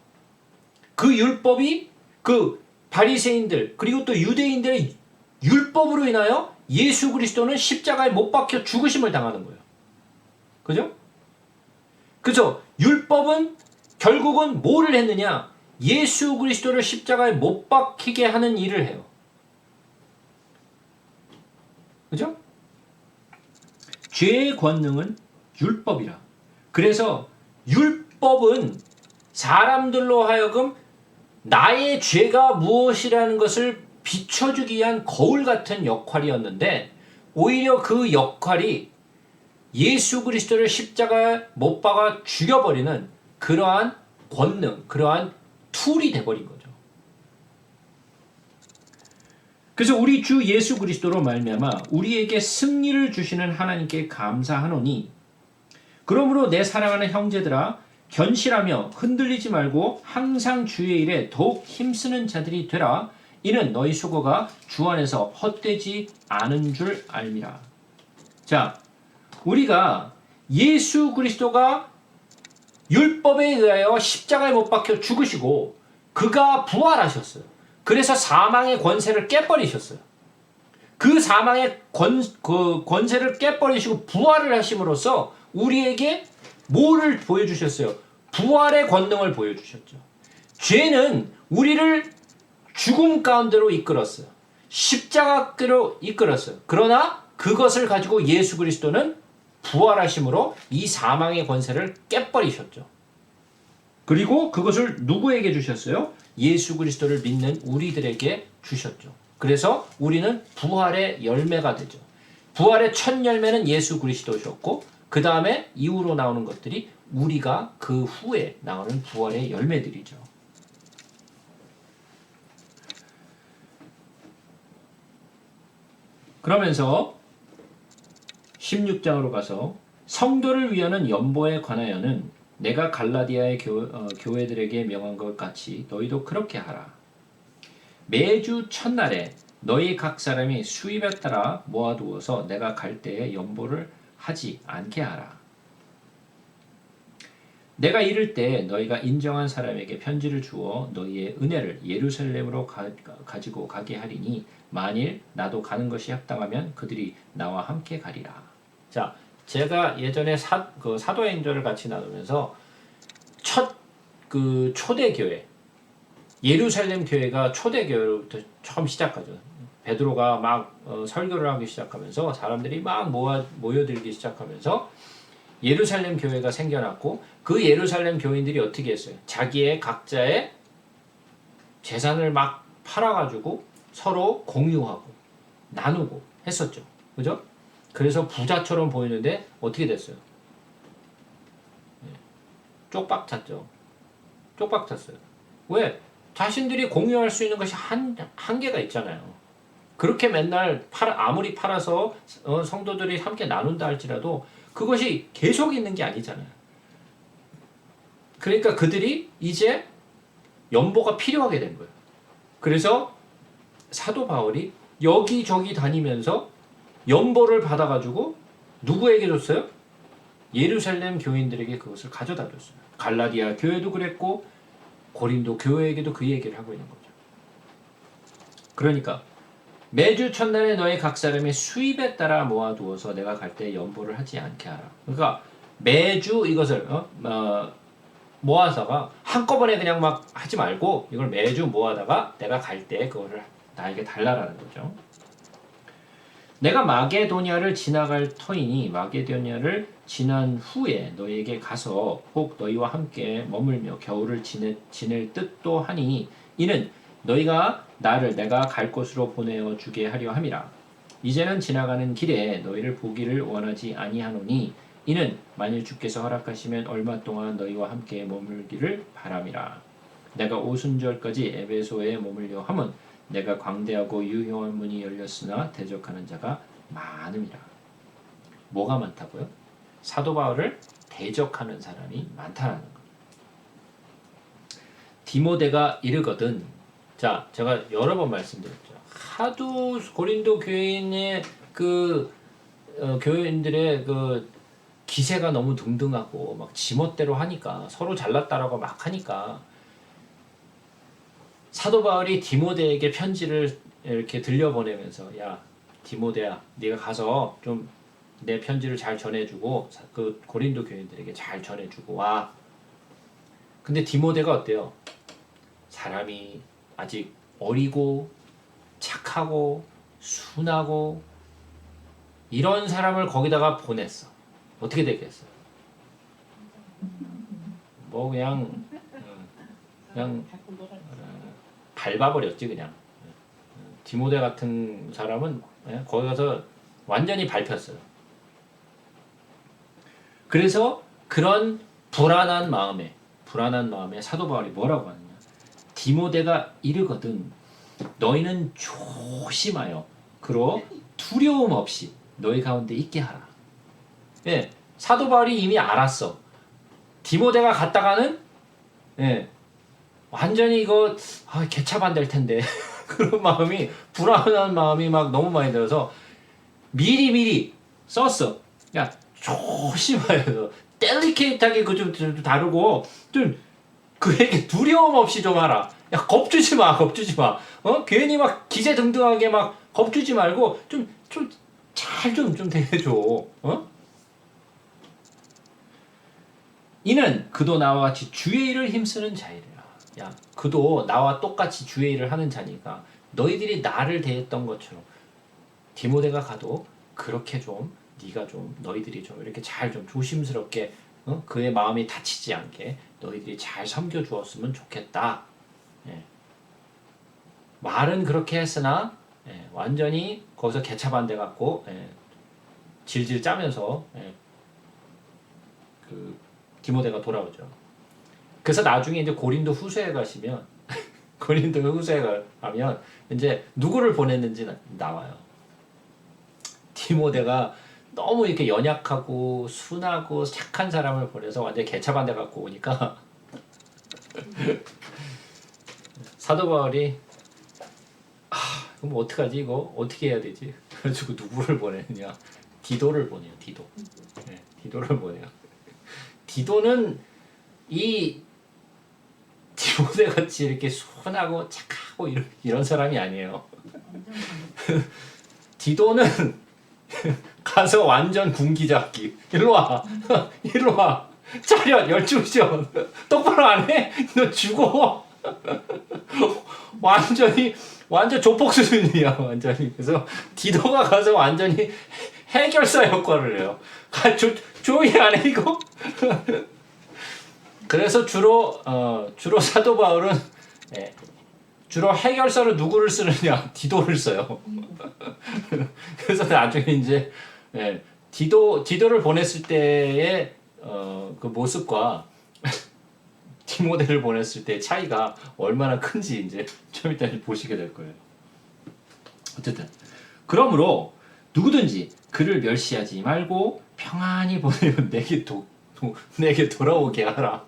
그 율법이 그 바리새인들 그리고 또 유대인들의 율법으로 인하여 예수 그리스도는 십자가에 못 박혀 죽으심을 당하는 거예요. 그죠? 그죠? 율법은 결국은 뭐를 했느냐? 예수 그리스도를 십자가에 못 박히게 하는 일을 해요. 그죠? 죄의 권능은 율법이라. 그래서 율법은 사람들로 하여금 나의 죄가 무엇이라는 것을 비춰주기 위한 거울 같은 역할이었는데 오히려 그 역할이 예수 그리스도를 십자가에 못 박아 죽여버리는 그러한 권능, 그러한 툴이 돼버린 거죠. 그래서 우리 주 예수 그리스도로 말미암아 우리에게 승리를 주시는 하나님께 감사하노니 그러므로 내 사랑하는 형제들아 견실하며 흔들리지 말고 항상 주의 일에 더욱 힘쓰는 자들이 되라. 이는 너희 수고가 주 안에서 헛되지 않은 줄 알미라. 자, 우리가 예수 그리스도가 율법에 의하여 십자가에 못 박혀 죽으시고 그가 부활하셨어요. 그래서 사망의 권세를 깨버리셨어요. 그 사망의 권세를 깨버리시고 부활을 하심으로써 우리에게 뭐를 보여주셨어요? 부활의 권능을 보여주셨죠. 죄는 우리를 죽음 가운데로 이끌었어요. 십자가로 이끌었어요. 그러나 그것을 가지고 예수 그리스도는 부활하심으로 이 사망의 권세를 깨버리셨죠. 그리고 그것을 누구에게 주셨어요? 예수 그리스도를 믿는 우리들에게 주셨죠. 그래서 우리는 부활의 열매가 되죠. 부활의 첫 열매는 예수 그리스도셨고 그 다음에 이후로 나오는 것들이 우리가 그 후에 나오는 부활의 열매들이죠. 그러면서 16장으로 가서 성도를 위하는 연보에 관하여는 내가 갈라디아의 교회들에게 명한 것 같이 너희도 그렇게 하라. 매주 첫날에 너희 각 사람이 수입에 따라 모아두어서 내가 갈 때에 연보를 하지 않게 하라. 내가 이를 때 너희가 인정한 사람에게 편지를 주어 너희의 은혜를 예루살렘으로 가지고 가게 하리니 만일 나도 가는 것이 합당하면 그들이 나와 함께 가리라. 자, 제가 예전에 사도행전을 같이 나누면서 첫 그 초대교회 예루살렘 교회가 초대교회로부터 처음 시작하죠. 베드로가 막 설교를 하기 시작하면서 사람들이 막 모여들기 시작하면서 예루살렘 교회가 생겨났고 그 예루살렘 교인들이 어떻게 했어요? 자기의 각자의 재산을 막 팔아가지고 서로 공유하고 나누고 했었죠. 그죠? 그래서 부자처럼 보이는데 어떻게 됐어요? 쪽박 찼죠. 쪽박 찼어요. 왜? 자신들이 공유할 수 있는 것이 한계가 있잖아요. 그렇게 맨날 아무리 팔아서 성도들이 함께 나눈다 할지라도 그것이 계속 있는 게 아니잖아요. 그러니까 그들이 이제 연보가 필요하게 된 거예요. 그래서 사도 바울이 여기저기 다니면서 연보를 받아가지고 누구에게 줬어요? 예루살렘 교인들에게 그것을 가져다 줬어요. 갈라디아 교회도 그랬고 고린도 교회에게도 그 얘기를 하고 있는 거죠. 그러니까 매주 첫날에 너희 각 사람의 수입에 따라 모아두어서 내가 갈 때 연보를 하지 않게 하라. 그러니까 매주 이것을 모아서가 한꺼번에 그냥 막 하지 말고 이걸 매주 모아다가 내가 갈 때 그거를 나에게 달라라는 거죠. 내가 마게도냐를 지나갈 터이니 마게도냐를 지난 후에 너희에게 가서 꼭 너희와 함께 머물며 겨울을 지낼 뜻도 하니 이는 너희가 나를 내가 갈 곳으로 보내어 주게 하려 함이라. 이제는 지나가는 길에 너희를 보기를 원하지 아니하노니 이는 만일 주께서 허락하시면 얼마 동안 너희와 함께 머물기를 바람이라. 내가 오순절까지 에베소에 머물려 함은 내가 광대하고 유효한 문이 열렸으나 대적하는 자가 많음이라. 뭐가 많다고요? 사도 바울을 대적하는 사람이 많다라는 거. 디모데가 이르거든. 자, 제가 여러 번 말씀드렸죠. 하도 고린도 교인의 교인들의 기세가 너무 등등하고 막 지멋대로 하니까 서로 잘났다라고 막 하니까 사도 바울이 디모데에게 편지를 이렇게 들려보내면서 야 디모데야 네가 가서 좀 내 편지를 잘 전해주고 그 고린도 교인들에게 잘 전해주고 와. 근데 디모데가 어때요? 사람이 아직 어리고 착하고 순하고 이런 사람을 거기다가 보냈어. 어떻게 되겠어요? 뭐 그냥 밟아버렸지 그냥. 디모데 같은 사람은 거기 가서 완전히 밟혔어요. 그래서 그런 불안한 마음에 사도 바울이 뭐라고 하느냐? 디모데가 이르거든 너희는 조심하여 그로 두려움 없이 너희 가운데 있게 하라. 예, 사도 바울이 이미 알았어. 디모데가 갔다가는 완전히 이거 개차반될 텐데 그런 마음이 불안한 마음이 막 너무 많이 들어서 미리 썼어. 야 조심하여 델리케이트하게 그 좀 다루고 좀 그에게 두려움 없이 좀 하라. 야 겁주지 마. 괜히 막 기세등등하게 막 겁주지 말고 좀 잘 좀 대해줘. 이는 그도 나와 같이 주의 일을 힘쓰는 자이라. 야 그도 나와 똑같이 주의 일을 하는 자니까 너희들이 나를 대했던 것처럼 디모데가 가도 그렇게 좀 네가 좀 너희들이 좀 이렇게 잘 좀 조심스럽게 그의 마음이 다치지 않게 너희들이 잘 섬겨 주었으면 좋겠다. 예. 말은 그렇게 했으나 완전히 거기서 개차반대 갖고 질질 짜면서 그 디모데가 돌아오죠. 그래서 나중에 이제 고린도 후서에 가시면 고린도 후서에 가면 이제 누구를 보냈는지 나와요. 디모데가 너무 이렇게 연약하고 순하고 착한 사람을 보내서 완전히 개차반대 갖고 오니까 사도 바울이 그럼 어떡하지 이거 어떻게 해야 되지? 그래가지고 누구를 보내느냐? 디도를 보내요. 디도를 보내요. 디도는 이 디모데 같이 이렇게 순하고 착하고 이런 사람이 아니에요. 디도는 가서 완전 군기잡기. 일로 와. 일로 와. 차렷 열중시원. 똑바로 안 해? 너 죽어. 완전 조폭 수준이야. 완전히. 그래서 디도가 가서 완전히 해결사 역할을 해요. 조용히 안 해 이거? 그래서 주로 사도 바울은 주로 해결사로 누구를 쓰느냐? 디도를 써요. 그래서 나중에 이제 디도를 보냈을 때의 그 모습과 디모데를 보냈을 때의 차이가 얼마나 큰지 이제 좀 이따 보시게 될 거예요. 어쨌든 그러므로 누구든지 그를 멸시하지 말고 평안히 보내면 내게 돌아오게 하라.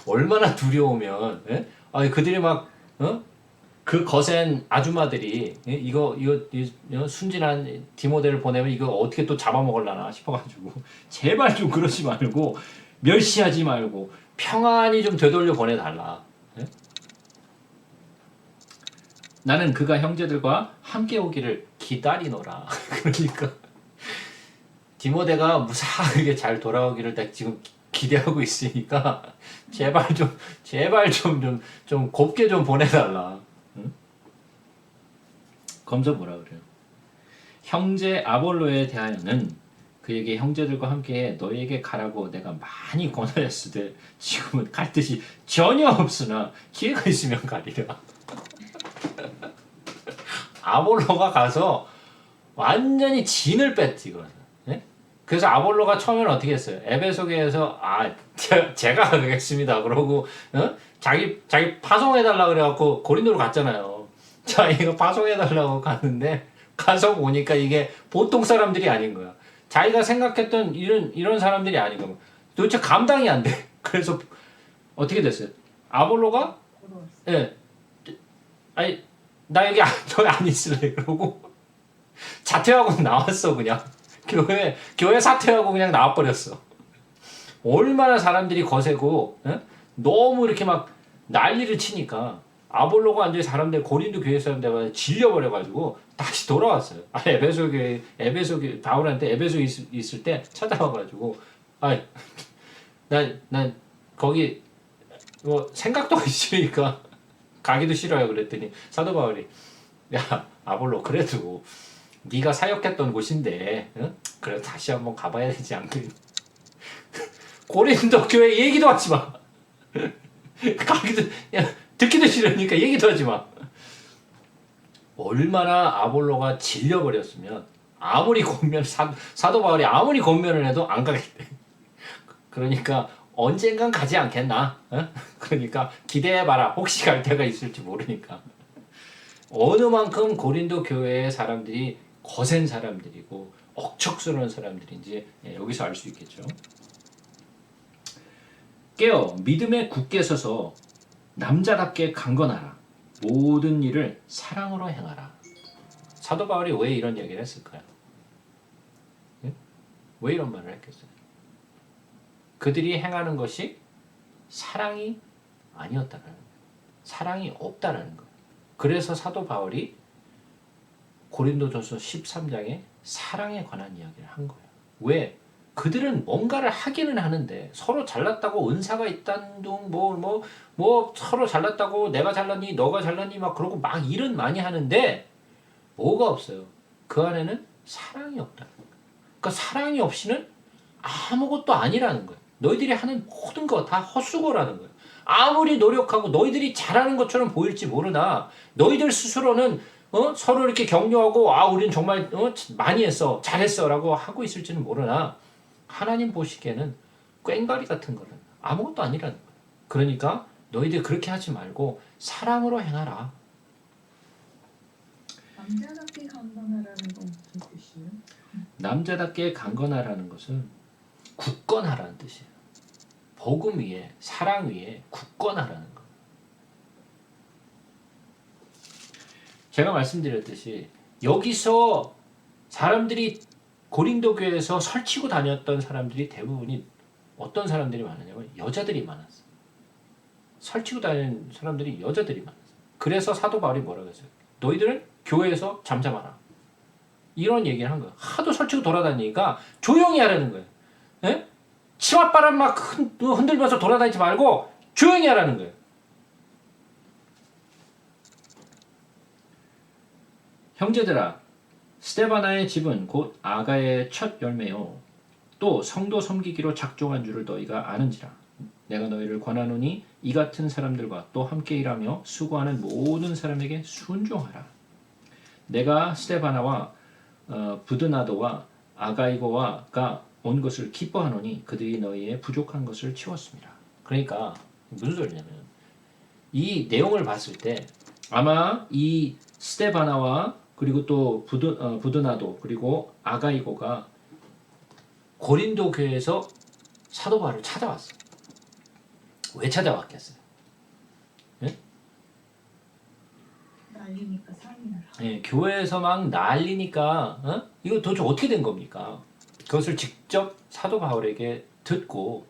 얼마나 두려우면 그들이 막 그 거센 아줌마들이 이거 순진한 디모데를 보내면 이거 어떻게 또 잡아먹을라나 싶어가지고 제발 좀 그러지 말고 멸시하지 말고 평안히 좀 되돌려 보내달라. 나는 그가 형제들과 함께 오기를 기다리노라. 그러니까 디모데가 무사하게 잘 돌아오기를 딱 지금 기대하고 있으니까 제발 좀 곱게 좀 보내달라. 응? 검서 뭐라 그래요? 형제 아볼로에 대하여는 그에게 형제들과 함께 너에게 가라고 내가 많이 권하였으되 지금은 갈 뜻이 전혀 없으나 기회가 있으면 가리라. 아볼로가 가서 완전히 진을 뺐지 이거는. 그래서 아볼로가 처음에는 어떻게 했어요? 에베소교에서 제가 가겠습니다. 그러고 자기 파송해달라 그래갖고 고린도로 갔잖아요. 자기가 파송해달라고 갔는데 가서 보니까 이게 보통 사람들이 아닌 거야. 자기가 생각했던 이런 사람들이 아닌 거야. 도대체 감당이 안 돼. 그래서 어떻게 됐어요? 아볼로가 아니 나 여기 안 있을래. 그러고 자퇴하고 나왔어 그냥. 교회 사퇴하고 그냥 나와버렸어. 얼마나 사람들이 거세고 너무 이렇게 막 난리를 치니까 아볼로가 완전히 사람들 고린도 교회 사람들 질려버려가지고 다시 돌아왔어요. 에베소 교회 바울한테 에베소 있을 때 찾아와가지고 난 거기 뭐 생각도 있으니까 가기도 싫어요. 그랬더니 사도 바울이 야 아볼로 그래도 네가 사역했던 곳인데 그래 다시 한번 가봐야 되지 않겠니? 고린도 교회 얘기도 하지 마. 듣기도 싫으니까 얘기도 하지 마. 얼마나 아볼로가 질려버렸으면 아무리 사도 바울이 아무리 권면을 해도 안 가겠대. 그러니까 언젠간 가지 않겠나? 그러니까 기대해봐라. 혹시 갈 때가 있을지 모르니까. 어느 만큼 고린도 교회의 사람들이 거센 사람들이고 억척스러운 사람들인지 여기서 알 수 있겠죠. 깨어 믿음에 굳게 서서 남자답게 강건하라. 모든 일을 사랑으로 행하라. 사도 바울이 왜 이런 얘기를 했을까요? 왜 이런 말을 했겠어요? 그들이 행하는 것이 사랑이 아니었다라는 거예요. 사랑이 없다라는 거예요. 그래서 사도 바울이 고린도전서 13장에 사랑에 관한 이야기를 한 거예요. 왜? 그들은 뭔가를 하기는 하는데 서로 잘났다고 은사가 있다는 둥 뭐 서로 잘났다고 내가 잘났니 너가 잘났니 막 그러고 막 일은 많이 하는데 뭐가 없어요. 그 안에는 사랑이 없다는 거예요. 그러니까 사랑이 없이는 아무것도 아니라는 거예요. 너희들이 하는 모든 거 다 헛수고라는 거예요. 아무리 노력하고 너희들이 잘하는 것처럼 보일지 모르나 너희들 스스로는 서로 이렇게 격려하고 우린 정말 많이 했어 잘했어 라고 하고 있을지는 모르나 하나님 보시기에는 꽹과리 같은 거는 아무것도 아니라는 거예요. 그러니까 너희들 그렇게 하지 말고 사랑으로 행하라.
남자답게 강건하라는 건 무슨 뜻이에요?
남자답게 강건하라는 것은 굳건하라는 뜻이에요. 복음 위에 사랑 위에 굳건하라는 거. 제가 말씀드렸듯이 여기서 사람들이 고린도 교회에서 설치고 다녔던 사람들이 대부분이 어떤 사람들이 많으냐면 여자들이 많았어. 설치고 다니는 사람들이 여자들이 많았어. 그래서 사도 바울이 뭐라고 했어요? 너희들은 교회에서 잠잠하라. 이런 얘기를 한 거야. 하도 설치고 돌아다니니까 조용히 하라는 거예요. 예? 치맛바람 막 흔들면서 돌아다니지 말고 조용히 하라는 거예요. 형제들아, 스데바나의 집은 곧 아가의 첫 열매요. 또 성도 섬기기로 작정한 줄을 너희가 아는지라. 내가 너희를 권하노니 이 같은 사람들과 또 함께 일하며 수고하는 모든 사람에게 순종하라. 내가 스데바나와 부드나도와 아가이고와가 온 것을 기뻐하노니 그들이 너희의 부족한 것을 채웠습니다. 그러니까 무슨 소리냐면 이 내용을 봤을 때 아마 이 스데바나와 그리고 또 부드나도 그리고 아가이고가 고린도 교회에서 사도 바울을 찾아왔어. 왜 찾아왔겠어요? 예?
난리니까 상인을
예, 교회에서 막 난리니까 이거 도대체 어떻게 된 겁니까? 그것을 직접 사도 바울에게 듣고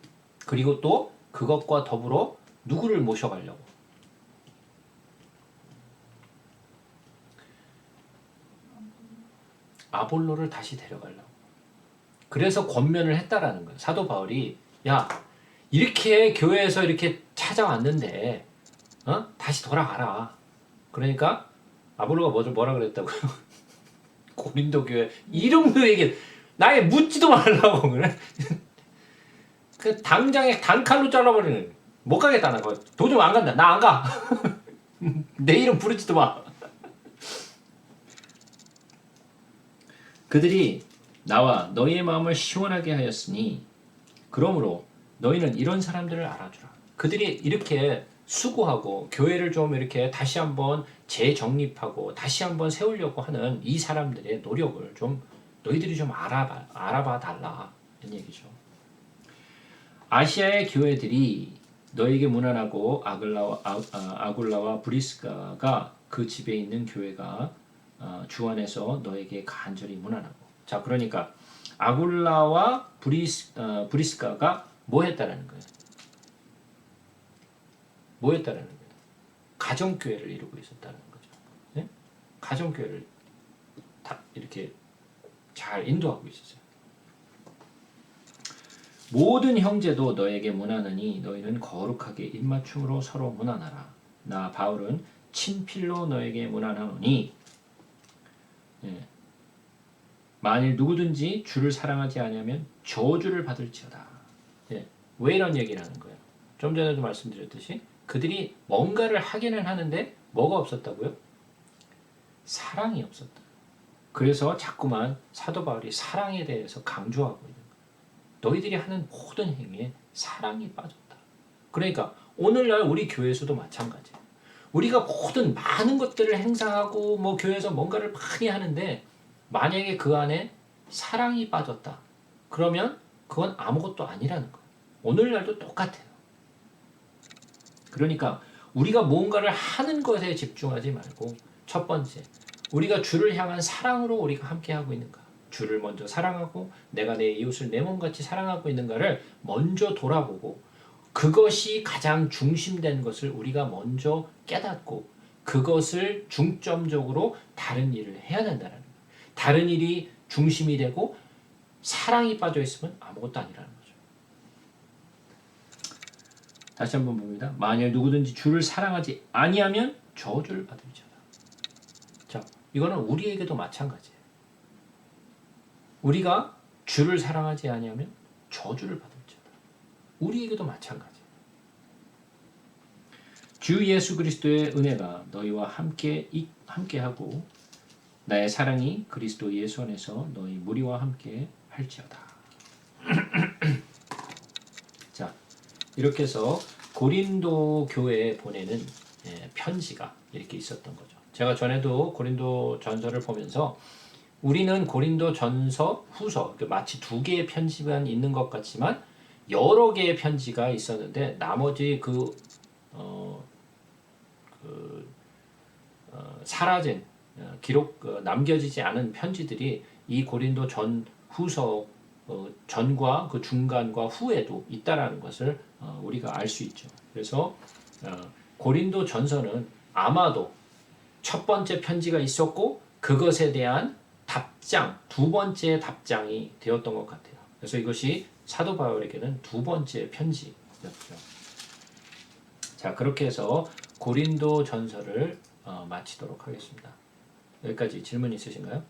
그리고 또 그것과 더불어 누구를 모셔가려고? 아볼로를 다시 데려가려고. 그래서 권면을 했다라는 거예요. 사도 바울이 야 이렇게 교회에서 이렇게 찾아왔는데 다시 돌아가라. 그러니까 아볼로가 뭐라 그랬다고요? 고린도 교회 이름도 얘기 나에 묻지도 말라고 그래. 그 당장에 단칼로 잘라버리는. 못 가겠다 나 거. 도저히 안 간다. 나 안 가. 내 이름 부르지도 마. 그들이 나와 너희의 마음을 시원하게 하였으니 그러므로 너희는 이런 사람들을 알아주라. 그들이 이렇게 수고하고 교회를 좀 이렇게 다시 한번 재정립하고 다시 한번 세우려고 하는 이 사람들의 노력을 좀 너희들이 좀 알아봐 달라 이런 얘기죠. 아시아의 교회들이 너에게 문안하고 아굴라와 브리스가가 그 집에 있는 교회가 주 안에서 너에게 간절히 문안하고. 자, 그러니까 아굴라와 브리스가가 뭐 했다라는 거예요? 뭐 했다라는 거예요? 가정교회를 이루고 있었다는 거죠. 네? 가정교회를 다 이렇게 잘 인도하고 있었어요. 모든 형제도 너에게 문하느니 너희는 거룩하게 입맞춤으로 서로 문안하라. 나 바울은 친필로 너에게 문안하노니 예. 만일 누구든지 주를 사랑하지 아니하면 저주를 받을지어다. 예. 왜 이런 얘기를 하는 거예요? 좀 전에도 말씀드렸듯이 그들이 뭔가를 하기는 하는데 뭐가 없었다고요? 사랑이 없었다. 그래서 자꾸만 사도 바울이 사랑에 대해서 강조하고 있는 거예요. 너희들이 하는 모든 행위에 사랑이 빠졌다. 그러니까 오늘날 우리 교회에서도 마찬가지예요. 우리가 모든 많은 것들을 행사하고 뭐 교회에서 뭔가를 많이 하는데 만약에 그 안에 사랑이 빠졌다. 그러면 그건 아무것도 아니라는 거예요. 오늘날도 똑같아요. 그러니까 우리가 무언가를 하는 것에 집중하지 말고 첫 번째, 우리가 주를 향한 사랑으로 우리가 함께하고 있는가. 주를 먼저 사랑하고 내가 내 이웃을 내 몸같이 사랑하고 있는가를 먼저 돌아보고 그것이 가장 중심된 것을 우리가 먼저 깨닫고 그것을 중점적으로 다른 일을 해야 된다는 거예요. 다른 일이 중심이 되고 사랑이 빠져 있으면 아무것도 아니라는 거죠. 다시 한번 봅니다. 만일 누구든지 주를 사랑하지 아니하면 저주를 받을지어다. 자, 이거는 우리에게도 마찬가지예요. 우리가 주를 사랑하지 아니하면 저주를 받을지어다. 우리에게도 마찬가지예요. 주 예수 그리스도의 은혜가 너희와 함께하고 나의 사랑이 그리스도 예수 안에서 너희 무리와 함께 할지어다. 자, 이렇게 해서 고린도 교회에 보내는 편지가 이렇게 있었던 거죠. 제가 전에도 고린도 전서를 보면서 우리는 고린도 전서, 후서 마치 두 개의 편지만 있는 것 같지만 여러 개의 편지가 있었는데 나머지 사라진 기록 남겨지지 않은 편지들이 이 고린도 전 후서 전과 그 중간과 후에도 있다라는 것을 우리가 알 수 있죠. 그래서 고린도 전서는 아마도 첫 번째 편지가 있었고 그것에 대한 답장, 두 번째 답장이 되었던 것 같아요. 그래서 이것이 사도 바울에게는 두 번째 편지였죠. 자, 그렇게 해서 고린도 전서를 마치도록 하겠습니다. 여기까지 질문 있으신가요?